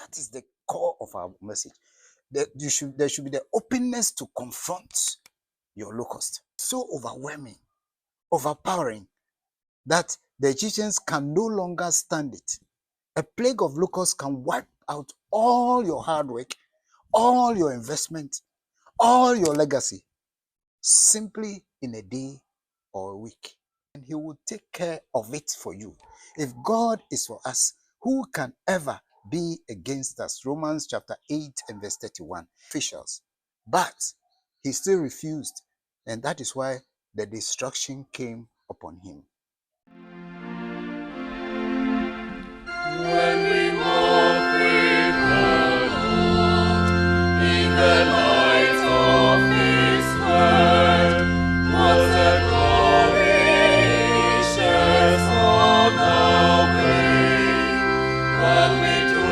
That is the core of our message. There should be the openness to confront your locust. So overwhelming, overpowering, that the Egyptians can no longer stand it. A plague of locusts can wipe out all your hard work, all your investment, all your legacy, simply in a day or a week. And he will take care of it for you. If God is for us, who can ever be against us? Romans chapter 8 and verse 31. Officials. But he still refused. And that is why the destruction came upon him. When we walk with the Lord in the light of His word, what a glory He shares on our way. When we do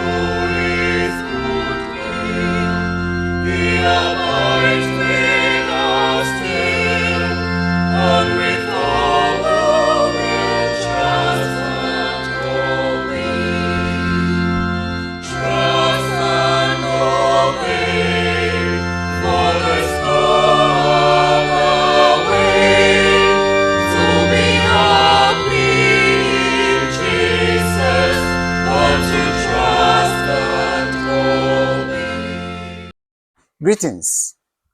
His good will, He abides with us still, and with all who will trust and obey. Trust and obey, for the score of our way, to be happy in Jesus, and to trust and obey. Greetings.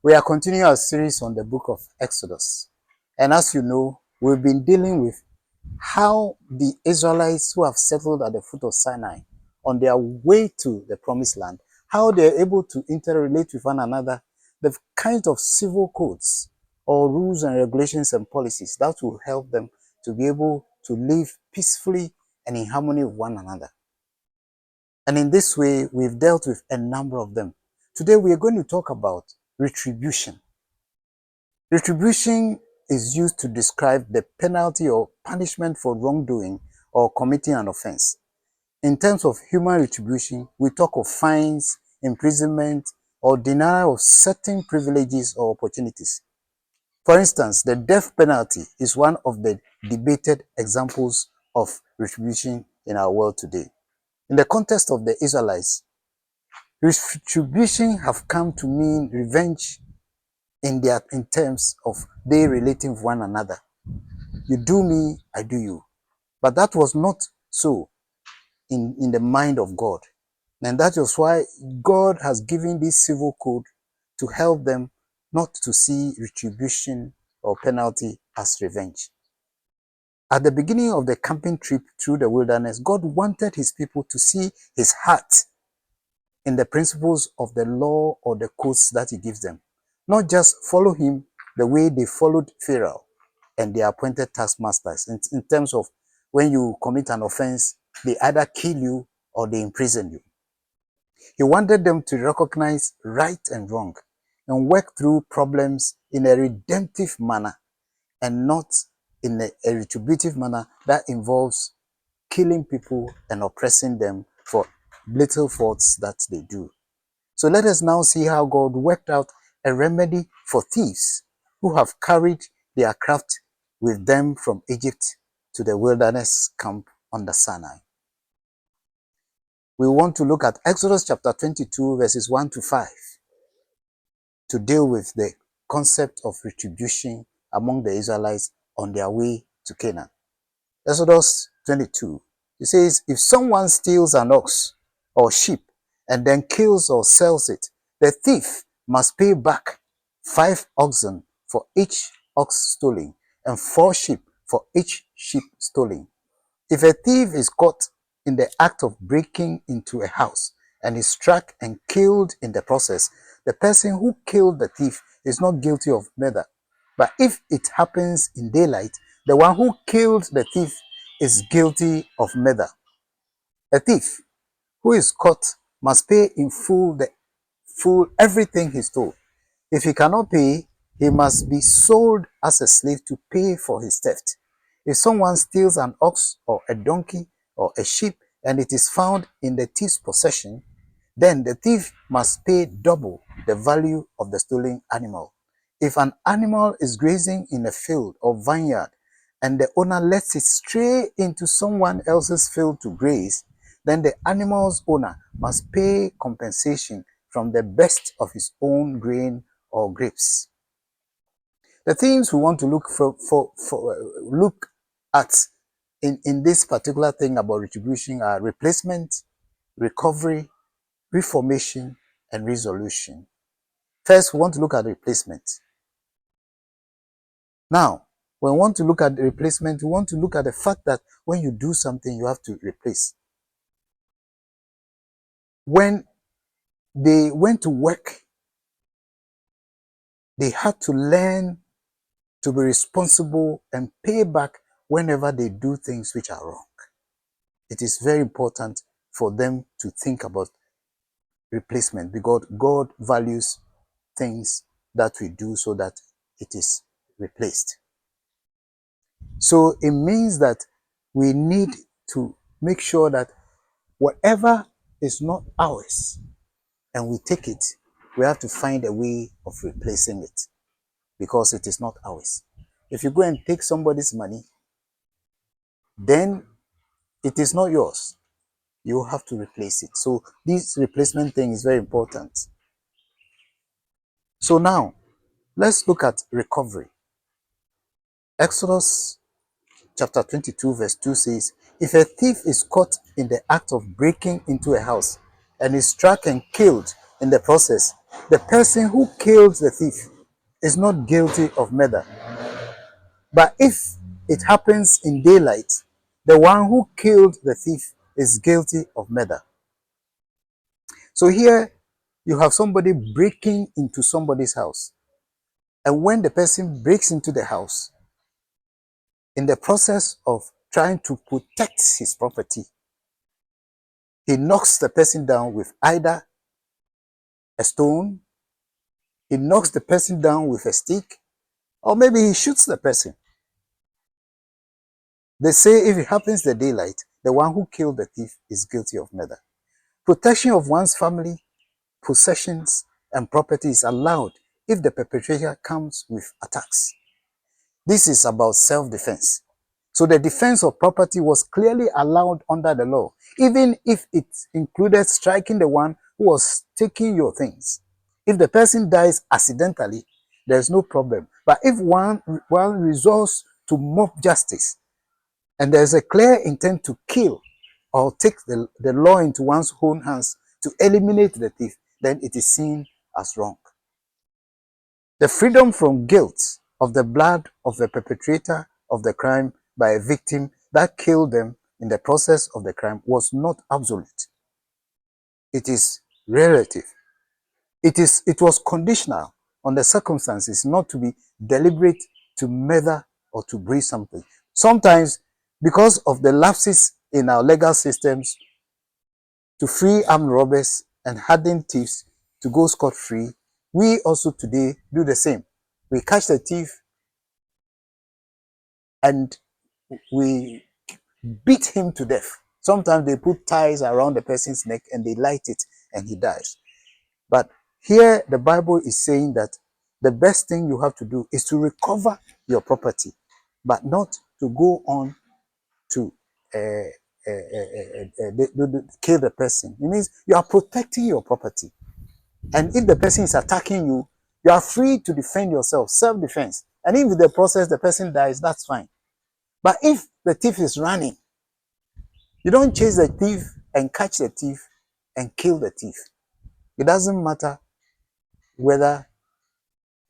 We are continuing our series on the book of Exodus. And as you know, we've been dealing with how the Israelites who have settled at the foot of Sinai on their way to the promised land, how they're able to interrelate with one another, the kind of civil codes or rules and regulations and policies that will help them to be able to live peacefully and in harmony with one another. And in this way, we've dealt with a number of them. Today, we are going to talk about retribution. Retribution is used to describe the penalty or punishment for wrongdoing or committing an offense. In terms of human retribution, we talk of fines, imprisonment, or denial of certain privileges or opportunities. For instance, the death penalty is one of the debated examples of retribution in our world today. In the context of the Israelites, retribution have come to mean revenge in terms of they relating with one another. You do me, I do you. But that was not so in the mind of God. And that is why God has given this civil code to help them not to see retribution or penalty as revenge. At the beginning of the camping trip through the wilderness, God wanted his people to see his heart in the principles of the law or the codes that he gives them. Not just follow him the way they followed Pharaoh and their appointed taskmasters. In terms of when you commit an offense, they either kill you or they imprison you. He wanted them to recognize right and wrong and work through problems in a redemptive manner and not in a retributive manner that involves killing people and oppressing them for little faults that they do. So let us now see how God worked out a remedy for thieves who have carried their craft with them from Egypt to the wilderness camp under Sinai. We want to look at Exodus chapter 22 verses 1 to 5 to deal with the concept of retribution among the Israelites on their way to Canaan. Exodus 22, it says, if someone steals an ox or sheep and then kills or sells it, the thief must pay back 5 oxen for each ox stolen and 4 sheep for each sheep stolen. If a thief is caught in the act of breaking into a house and is struck and killed in the process, the person who killed the thief is not guilty of murder. But if it happens in daylight, the one who killed the thief is guilty of murder. A thief who is caught must pay in full everything he stole. If he cannot pay, he must be sold as a slave to pay for his theft. If someone steals an ox or a donkey or a sheep and it is found in the thief's possession, then the thief must pay double the value of the stolen animal. If an animal is grazing in a field or vineyard and the owner lets it stray into someone else's field to graze, then the animal's owner must pay compensation from the best of his own grain or grapes. The things we want to look at in this particular thing about retribution are replacement, recovery, reformation, and resolution. First, we want to look at replacement. Now, when we want to look at the replacement, we want to look at the fact that when you do something, you have to replace. When they went to work, they had to learn to be responsible and pay back whenever they do things which are wrong. It is very important for them to think about replacement because God values things that we do so that it is replaced. So it means that we need to make sure that whatever is not ours and we take it, we have to find a way of replacing it because it is not ours. If you go and take somebody's money, then it is not yours. You have to replace it. So this replacement thing is very important. So now, let's look at recovery. Exodus chapter 22 verse 2 says, if a thief is caught in the act of breaking into a house and is struck and killed in the process, the person who killed the thief is not guilty of murder. But if it happens in daylight, the one who killed the thief is guilty of murder. So here you have somebody breaking into somebody's house. And when the person breaks into the house, in the process of trying to protect his property, he knocks the person down with either a stone, he knocks the person down with a stick, or maybe he shoots the person. They say if it happens the daylight, the one who killed the thief is guilty of murder. Protection of one's family, possessions, and property is allowed if the perpetrator comes with attacks. This is about self-defense. So the defense of property was clearly allowed under the law, even if it included striking the one who was taking your things. If the person dies accidentally, there's no problem. But if one resorts to mob justice and there's a clear intent to kill or take the law into one's own hands to eliminate the thief, then it is seen as wrong. The freedom from guilt of the blood of the perpetrator of the crime by a victim that killed them in the process of the crime was not absolute. It is relative. It was conditional on the circumstances, not to be deliberate to murder or to breach something. Sometimes, because of the lapses in our legal systems to free armed robbers and hardened thieves to go scot-free, we also today do the same. We catch the thief and we beat him to death. Sometimes they put ties around the person's neck and they light it and he dies. But here the Bible is saying that the best thing you have to do is to recover your property, but not to go on to kill the person. It means you are protecting your property. And if the person is attacking you, you are free to defend yourself, self-defense. And if in the process the person dies, that's fine. But if the thief is running, you don't chase the thief and catch the thief and kill the thief. It doesn't matter whether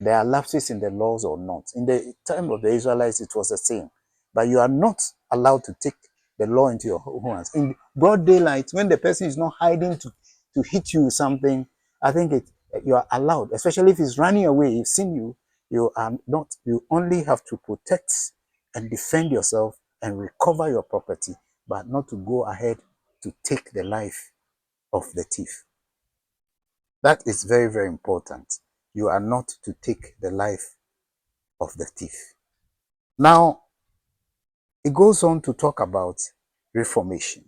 there are lapses in the laws or not. In the time of the Israelites, it was the same. But you are not allowed to take the law into your own hands. In broad daylight, when the person is not hiding to hit you with something, I think you are allowed, especially if he's running away, he's seen you, you are not, you only have to protect and defend yourself and recover your property, but not to go ahead to take the life of the thief. That is very, very important. You are not to take the life of the thief. Now, it goes on to talk about reformation.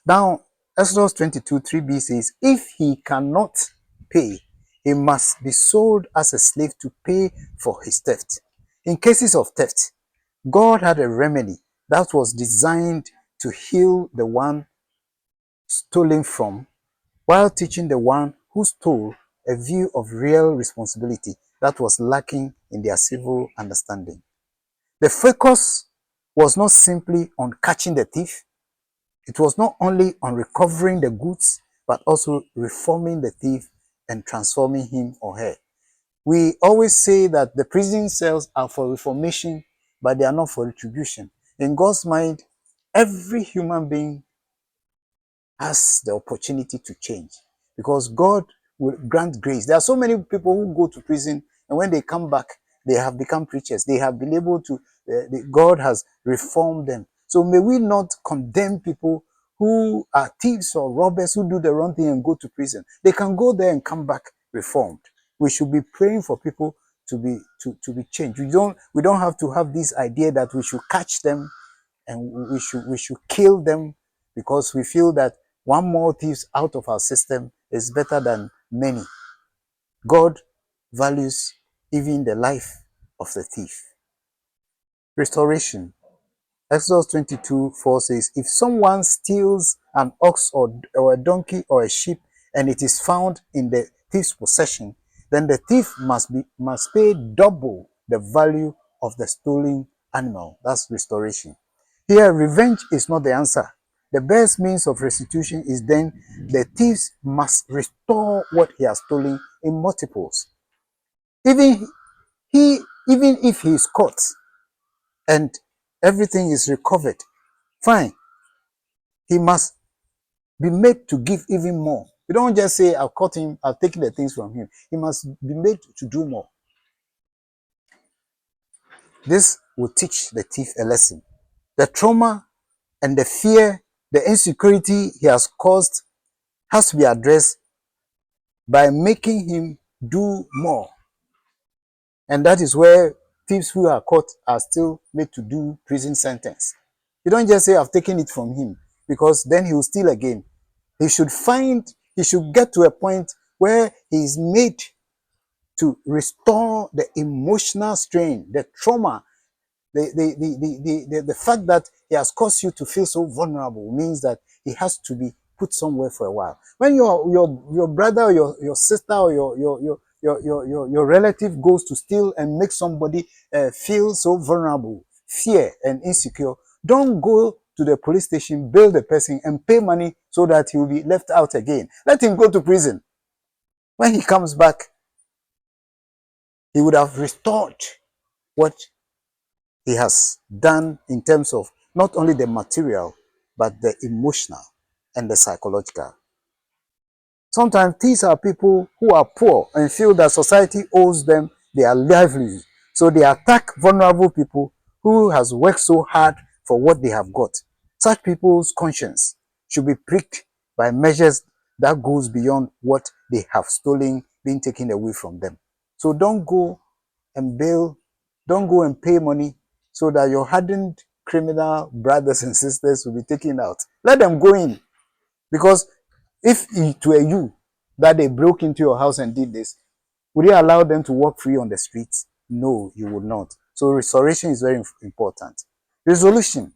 Now, Exodus 22, 3b says, if he cannot pay, he must be sold as a slave to pay for his theft. In cases of theft, God had a remedy that was designed to heal the one stolen from, while teaching the one who stole a view of real responsibility that was lacking in their civil understanding. The focus was not simply on catching the thief, it was not only on recovering the goods, but also reforming the thief and transforming him or her. We always say that the prison cells are for reformation, but they are not for retribution. In God's mind, every human being has the opportunity to change because God will grant grace. There are so many people who go to prison, and when they come back, they have become preachers. They have been able to, God has reformed them. So may we not condemn people who are thieves or robbers who do the wrong thing and go to prison. They can go there and come back reformed. We should be praying for people to be changed. We don't have to have this idea that we should catch them and we should kill them because we feel that one more thief out of our system is better than many. God values even the life of the thief. Restoration. Exodus 22:4 says, if someone steals an ox or a donkey or a sheep and it is found in the thief's possession, then the thief must pay double the value of the stolen animal. That's restoration. Here, revenge is not the answer. The best means of restitution is then the thief must restore what he has stolen in multiples. Even even if he is caught and everything is recovered, fine. He must be made to give even more. You don't just say, I've caught him, I've taken the things from him. He must be made to do more. This will teach the thief a lesson. The trauma and the fear, the insecurity he has caused has to be addressed by making him do more. And that is where thieves who are caught are still made to do prison sentence. You don't just say, I've taken it from him, because then he will steal again. He should get to a point where he is made to restore the emotional strain, the trauma, the fact that he has caused you to feel so vulnerable means that he has to be put somewhere for a while. When your brother or your sister or your relative goes to steal and make somebody feel so vulnerable, fear and insecure, don't go to the police station, bail the person and pay money so that he will be left out again. Let him go to prison. When he comes back, he would have restored what he has done in terms of not only the material, but the emotional and the psychological. Sometimes these are people who are poor and feel that society owes them their livelihood. So they attack vulnerable people who has worked so hard for what they have got. Such people's conscience should be pricked by measures that goes beyond what they have stolen being taken away from them. So don't go and bail, don't go and pay money so that your hardened criminal brothers and sisters will be taken out. Let them go in. Because if it were you that they broke into your house and did this, would you allow them to walk free on the streets? No, you would not. So restoration is very important. Resolution.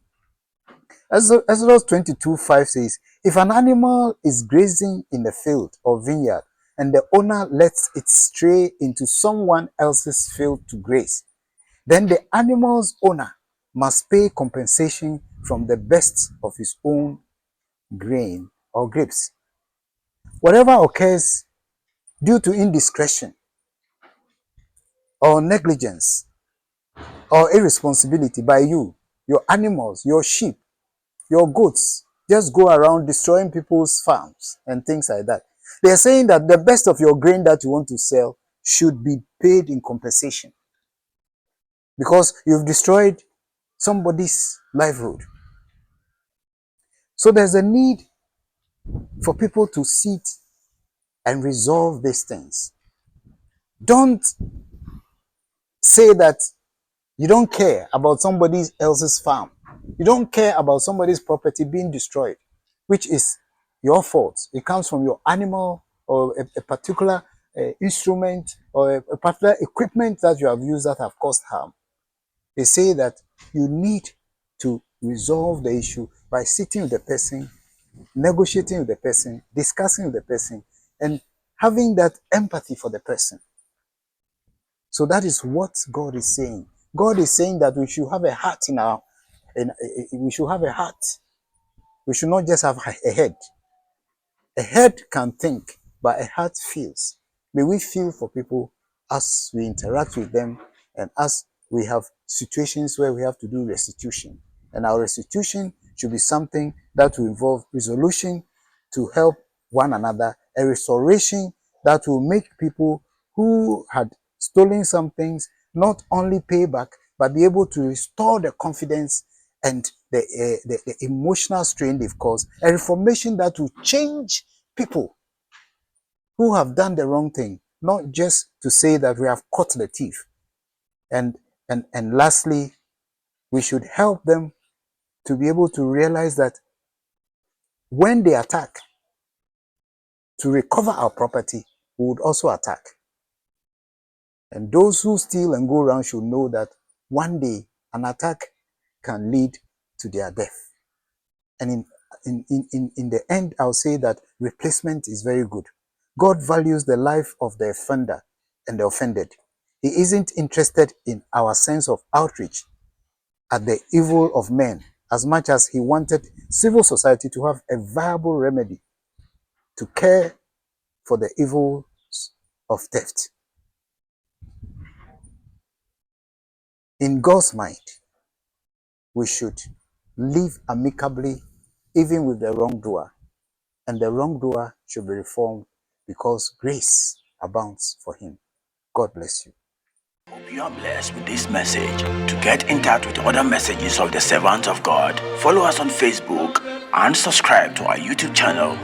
Exodus 22:5 says, if an animal is grazing in the field or vineyard and the owner lets it stray into someone else's field to graze, then the animal's owner must pay compensation from the best of his own grain or grapes. Whatever occurs due to indiscretion or negligence or irresponsibility by you, your animals, your sheep, your goats, just go around destroying people's farms and things like that. They're saying that the best of your grain that you want to sell should be paid in compensation because you've destroyed somebody's livelihood. So there's a need for people to sit and resolve these things. Don't say that you don't care about somebody else's farm. You don't care about somebody's property being destroyed, which is your fault. It comes from your animal or a particular instrument or a particular equipment that you have used that have caused harm. They say that you need to resolve the issue by sitting with the person, negotiating with the person, discussing with the person, and having that empathy for the person. So that is what God is saying. God is saying that we should have a heart we should have a heart. We should not just have a head. A head can think, but a heart feels. May we feel for people as we interact with them and as we have situations where we have to do restitution. And our restitution should be something that will involve resolution to help one another, a restoration that will make people who had stolen some things not only pay back, but be able to restore the confidence and the emotional strain they've caused. A reformation that will change people who have done the wrong thing, not just to say that we have caught the thief. And lastly, we should help them to be able to realize that when they attack to recover our property, we would also attack. And those who steal and go around should know that one day an attack can lead to their death. And in the end, I'll say that replacement is very good. God values the life of the offender and the offended. He isn't interested in our sense of outreach at the evil of men as much as he wanted civil society to have a viable remedy to care for the evils of theft. In God's mind, we should live amicably even with the wrongdoer, and the wrongdoer should be reformed because grace abounds for him. God bless you. Hope you are blessed with this message. To get in touch with other messages of the servants of God, follow us on Facebook and subscribe to our YouTube channel.